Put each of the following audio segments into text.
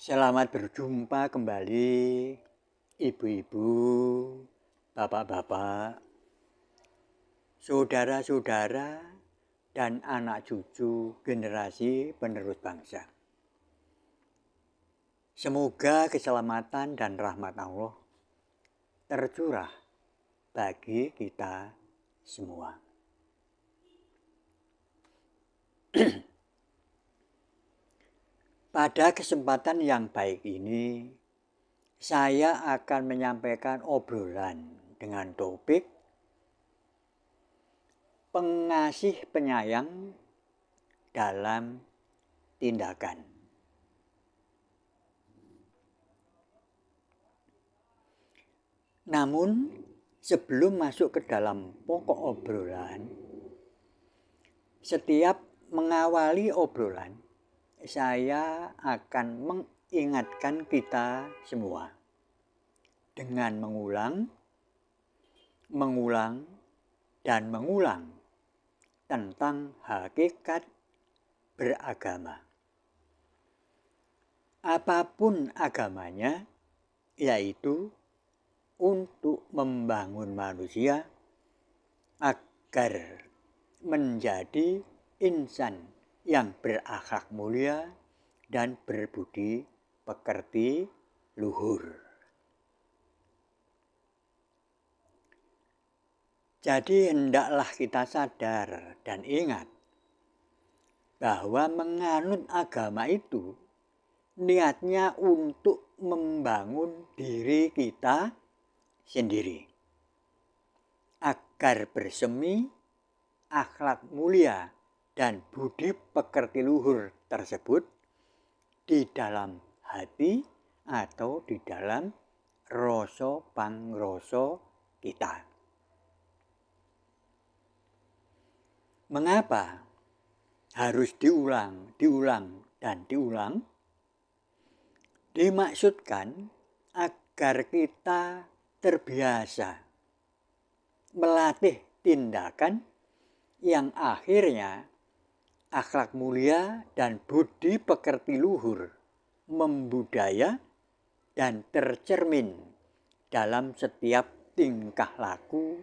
Selamat berjumpa kembali, ibu-ibu, bapak-bapak, saudara-saudara, dan anak cucu generasi penerus bangsa. Semoga keselamatan dan rahmat Allah tercurah bagi kita semua. Pada kesempatan yang baik ini, saya akan menyampaikan obrolan dengan topik pengasih penyayang dalam tindakan. Namun, sebelum masuk ke dalam pokok obrolan, setiap mengawali obrolan, saya akan mengingatkan kita semua dengan mengulang, dan mengulang tentang hakikat beragama. Apapun agamanya, yaitu untuk membangun manusia agar menjadi insan yang berakhlak mulia dan berbudi pekerti luhur. Jadi hendaklah kita sadar dan ingat bahwa menganut agama itu niatnya untuk membangun diri kita sendiri agar bersemi akhlak mulia dan budi pekerti luhur tersebut di dalam hati atau di dalam rasa pangrasa kita. Mengapa harus diulang, dan diulang? Dimaksudkan agar kita terbiasa melatih tindakan yang akhirnya akhlak mulia dan budi pekerti luhur membudaya dan tercermin dalam setiap tingkah laku,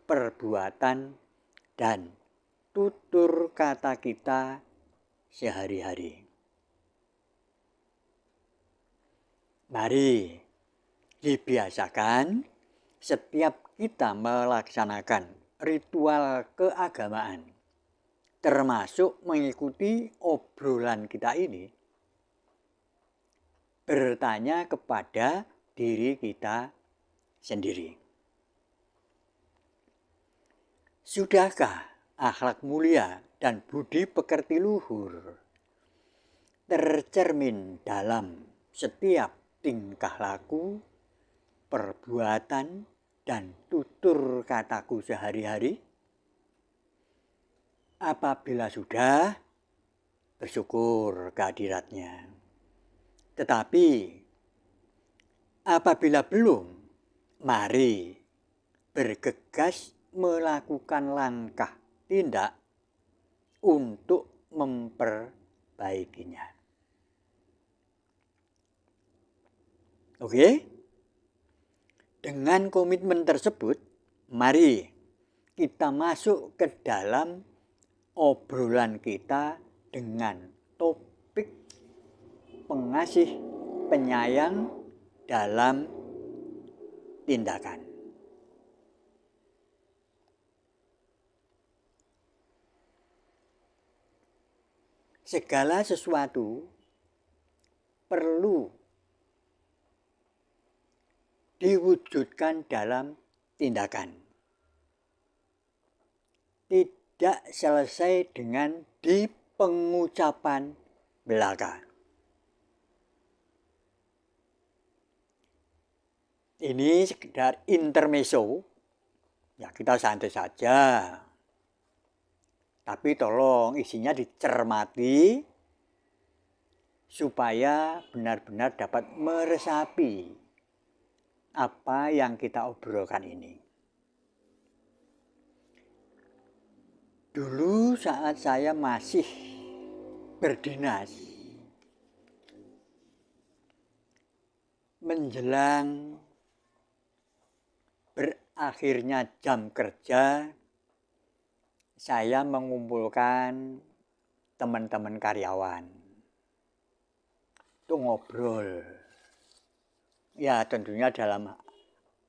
perbuatan, dan tutur kata kita sehari-hari. Mari dibiasakan setiap kita melaksanakan ritual keagamaan, termasuk mengikuti obrolan kita ini, bertanya kepada diri kita sendiri. Sudahkah akhlak mulia dan budi pekerti luhur tercermin dalam setiap tingkah laku, perbuatan, dan tutur kataku sehari-hari? Apabila sudah, bersyukur kehadiratnya. Tetapi apabila belum, mari bergegas melakukan langkah tindak untuk memperbaikinya. Oke? Dengan komitmen tersebut, mari kita masuk ke dalam obrolan kita dengan topik pengasih penyayang dalam tindakan. Segala sesuatu perlu diwujudkan dalam tindakan. Tidak selesai dengan di pengucapan belaka. Ini sekedar intermezzo, ya kita santai saja. Tapi tolong isinya dicermati supaya benar-benar dapat meresapi apa yang kita obrolkan ini. Dulu saat saya masih berdinas menjelang berakhirnya jam kerja, saya mengumpulkan teman-teman karyawan. Itu ngobrol. Ya tentunya dalam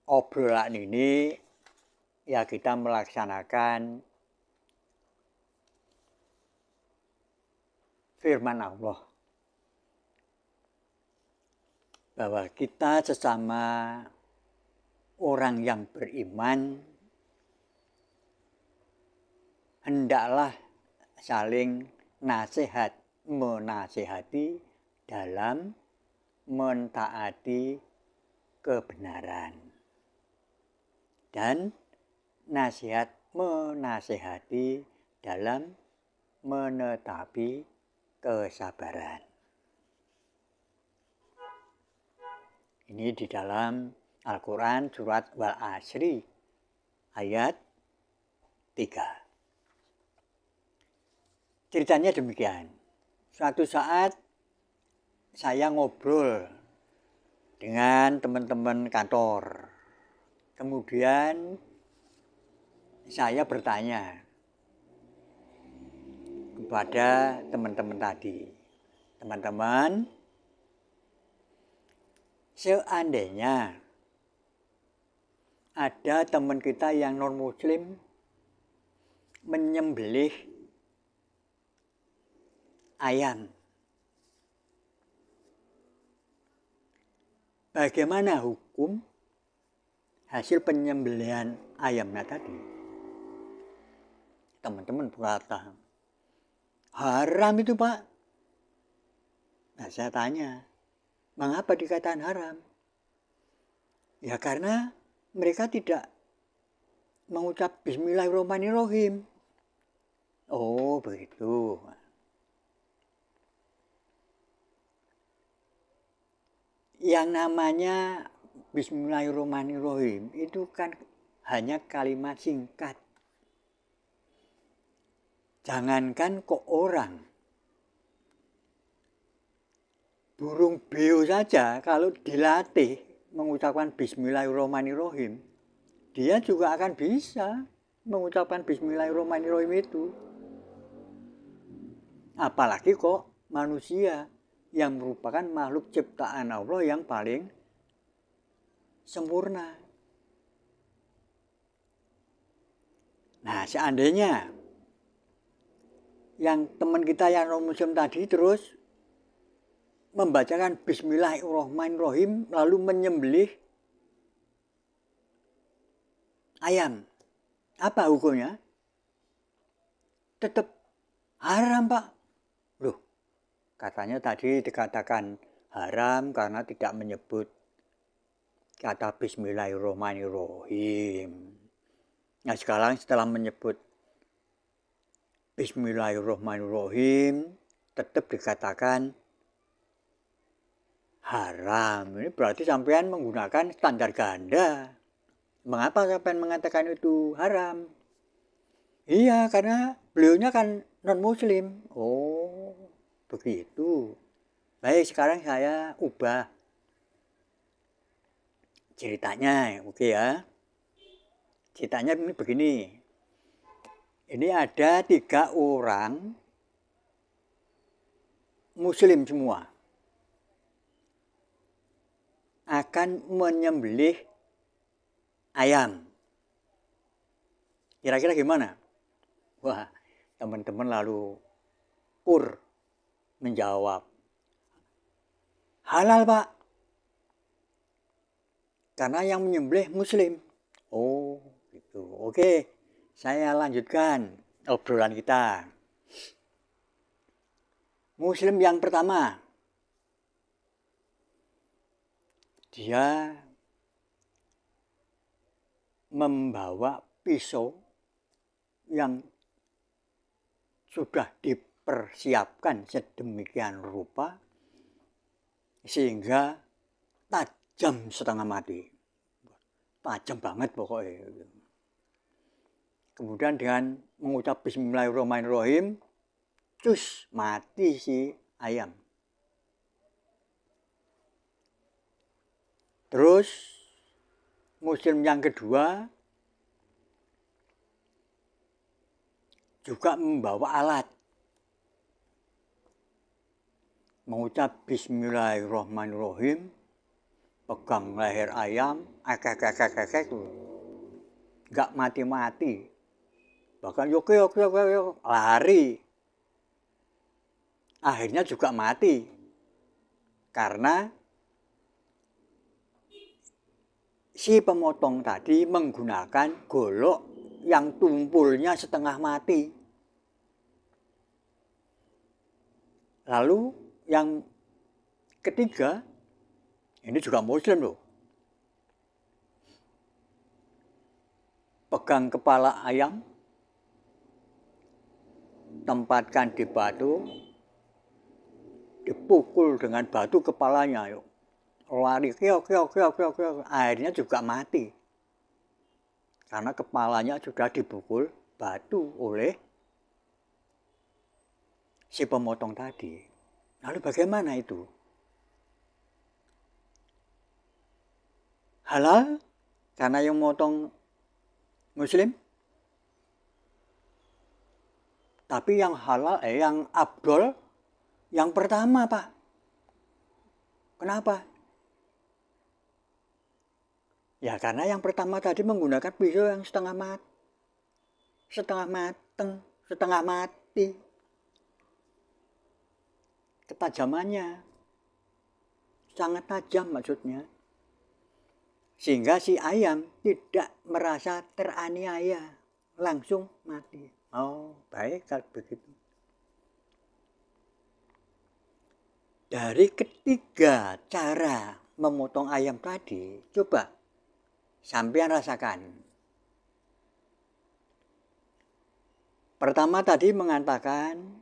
obrolan ini ya kita melaksanakan firman Allah. Bahwa kita sesama orang yang beriman hendaklah saling menasihati dalam mentaati kebenaran dan menasihati dalam menetapi kesabaran. Ini di dalam Al-Quran surat Wal Asri ayat 3. Ceritanya demikian. Suatu saat saya ngobrol dengan teman-teman kantor. Kemudian saya bertanya kepada teman-teman tadi. Teman-teman, seandainya ada teman kita yang non-muslim menyembelih ayam, bagaimana hukum hasil penyembelihan ayamnya tadi? Teman-teman berkata, haram itu Pak. Nah saya tanya, mengapa dikatakan haram? Ya karena mereka tidak mengucap Bismillahirrahmanirrahim. Oh begitu. Yang namanya Bismillahirrahmanirrahim itu kan hanya kalimat singkat. Jangankan kok orang, burung beo saja kalau dilatih mengucapkan Bismillahirrahmanirrahim, dia juga akan bisa mengucapkan Bismillahirrahmanirrahim itu. Apalagi kok manusia yang merupakan makhluk ciptaan Allah yang paling sempurna. Nah, seandainya yang teman kita yang non-muslim tadi terus membacakan Bismillahirrahmanirrahim lalu menyembelih ayam, apa hukumnya? Tetap haram Pak. Loh, katanya tadi dikatakan haram karena tidak menyebut kata Bismillahirrahmanirrahim. Nah sekarang setelah menyebut Bismillahirrahmanirrahim tetap dikatakan haram. Ini berarti sampean menggunakan standar ganda. Mengapa sampean mengatakan itu haram? Iya karena beliaunya kan non-muslim. Oh begitu. Baik sekarang saya ubah ceritanya, oke ya. Ceritanya ini begini. Ini ada 3 orang muslim semua akan menyembelih ayam. Kira-kira gimana? Wah, teman-teman lalu menjawab, halal Pak. Karena yang menyembelih muslim. Oh, gitu. Oke, saya lanjutkan obrolan kita. Muslim yang pertama, dia membawa pisau yang sudah dipersiapkan sedemikian rupa sehingga tajam setengah mati. Tajam banget pokoknya. Kemudian dengan mengucap Bismillahirrahmanirrahim, cus mati si ayam. Terus muslim yang kedua juga membawa alat. Mengucap bismillahirrahmanirrahim, pegang leher ayam, ekek, nggak mati-mati. Bahkan yuk, lari. Akhirnya juga mati. Karena si pemotong tadi menggunakan golok yang tumpulnya setengah mati. Lalu yang ketiga, ini juga muslim loh. Pegang kepala ayam, tempatkan di batu, dipukul dengan batu kepalanya. Yuk. Lari, keok, akhirnya juga mati. Karena kepalanya sudah dipukul batu oleh si pemotong tadi. Lalu bagaimana itu? Halal karena yang memotong muslim? Tapi yang halal, yang afdol, yang pertama Pak. Kenapa? Ya karena yang pertama tadi menggunakan pisau yang setengah mateng, setengah mati. Ketajamannya sangat tajam maksudnya. Sehingga si ayam tidak merasa teraniaya, langsung mati. Oh, baik kalau begitu. Dari ketiga cara memotong ayam tadi, coba sampean rasakan. Pertama tadi mengatakan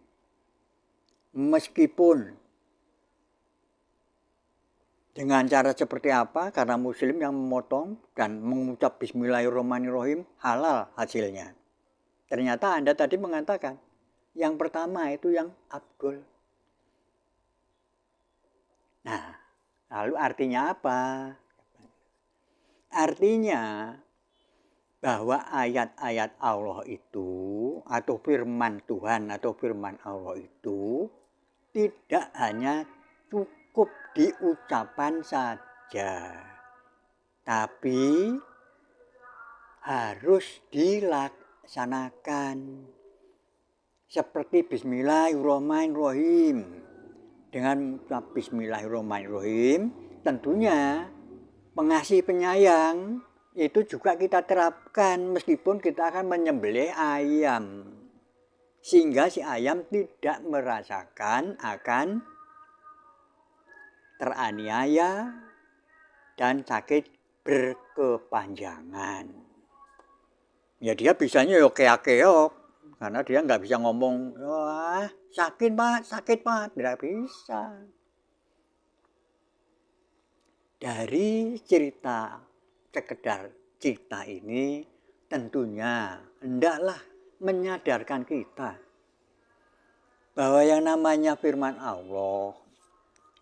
meskipun dengan cara seperti apa, karena muslim yang memotong dan mengucap bismillahirrahmanirrahim, halal hasilnya. Ternyata Anda tadi mengatakan yang pertama itu yang afdol. Nah, lalu artinya apa? Artinya bahwa ayat-ayat Allah itu atau firman Tuhan atau firman Allah itu tidak hanya cukup di ucapan saja, tapi harus dilaksanakan. Seperti bismillahirrahmanirrahim. Dengan mengucap bismillahirrahmanirrahim, tentunya pengasih penyayang itu juga kita terapkan meskipun kita akan menyembelih ayam. Sehingga si ayam tidak merasakan akan teraniaya dan sakit berkepanjangan. Ya dia bisanya ya keok-keok karena dia nggak bisa ngomong, wah sakit pak, tidak bisa. Dari sekedar cerita ini tentunya hendaklah menyadarkan kita bahwa yang namanya firman Allah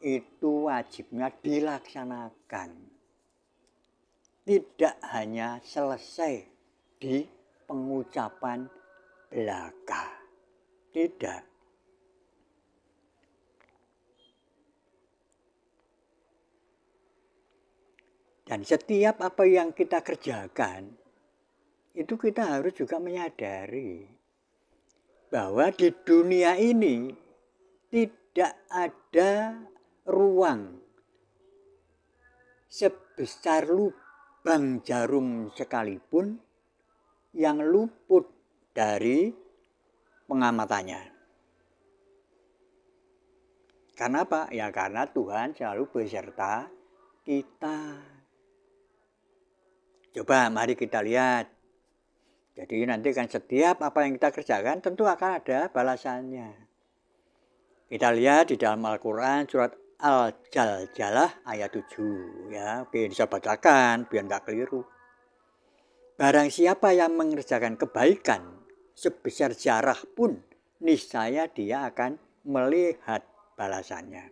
itu wajibnya dilaksanakan. Tidak hanya selesai di pengucapan belaka. Tidak. Dan setiap apa yang kita kerjakan, itu kita harus juga menyadari bahwa di dunia ini tidak ada ruang sebesar lubang jarum sekalipun yang luput dari pengamatannya. Karena apa? Ya karena Tuhan selalu beserta kita. Coba mari kita lihat. Jadi nanti kan setiap apa yang kita kerjakan tentu akan ada balasannya. Kita lihat di dalam Al-Quran surat Al-Jaljalah ayat 7. Ya, oke, bisa bacakan biar nggak keliru. Barang siapa yang mengerjakan kebaikan sebesar zarah pun, niscaya dia akan melihat balasannya.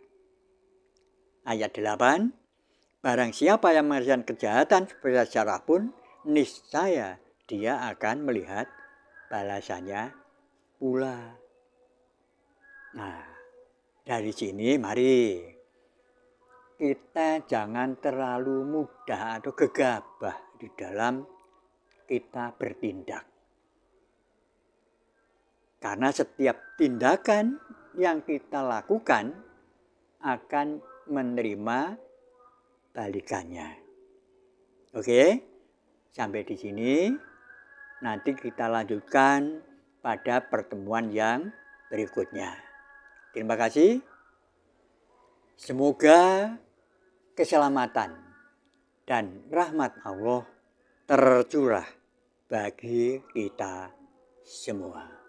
Ayat 8. Barang siapa yang mengerjakan kejahatan secara pun, niscaya dia akan melihat balasannya pula. Nah, dari sini mari kita jangan terlalu mudah atau gegabah di dalam kita bertindak. Karena setiap tindakan yang kita lakukan akan menerima balikannya. Oke, sampai di sini. Nanti kita lanjutkan pada pertemuan yang berikutnya. Terima kasih. Semoga keselamatan dan rahmat Allah tercurah bagi kita semua.